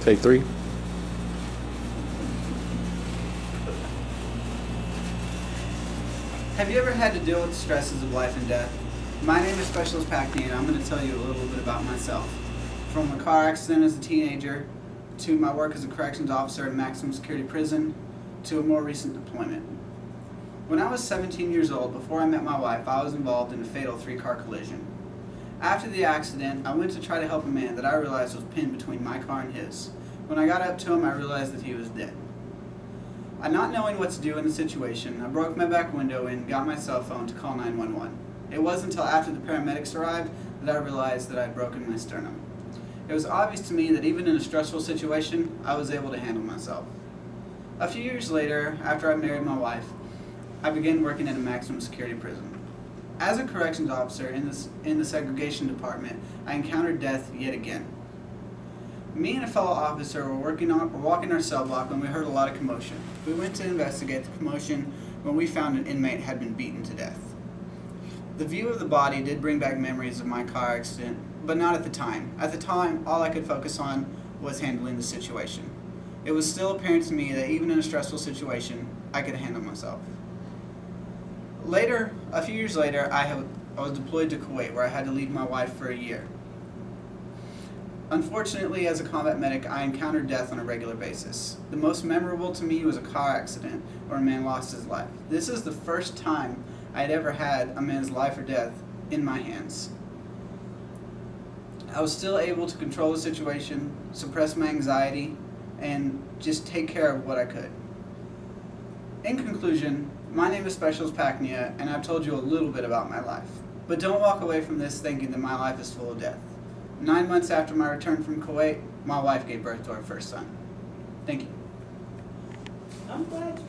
Take 3. Have you ever had to deal with the stresses of life and death? My name is SPC Paknia, and I'm going to tell you a little bit about myself. From a car accident as a teenager, to my work as a corrections officer at a maximum security prison, to a more recent deployment. When I was 17 years old, before I met my wife, I was involved in a fatal 3-car collision. After the accident, I went to try to help a man that I realized was pinned between my car and his. When I got up to him, I realized that he was dead. Not knowing what to do in the situation, I broke my back window and got my cell phone to call 911. It wasn't until after the paramedics arrived that I realized that I had broken my sternum. It was obvious to me that even in a stressful situation, I was able to handle myself. A few years later, after I married my wife, I began working at a maximum security prison. As a corrections officer in the segregation department, I encountered death yet again. Me and a fellow officer were walking our cell block when we heard a lot of commotion. We went to investigate the commotion when we found an inmate had been beaten to death. The view of the body did bring back memories of my car accident, but not at the time. At the time, all I could focus on was handling the situation. It was still apparent to me that even in a stressful situation, I could handle myself. Later, a few years later, I was deployed to Kuwait, where I had to leave my wife for a year. Unfortunately, as a combat medic, I encountered death on a regular basis. The most memorable to me was a car accident where a man lost his life. This is the first time I had ever had a man's life or death in my hands. I was still able to control the situation, suppress my anxiety, and just take care of what I could. In conclusion, my name is SPC Paknia, and I've told you a little bit about my life. But don't walk away from this thinking that my life is full of death. 9 months after my return from Kuwait, my wife gave birth to our first son. Thank you. I'm glad you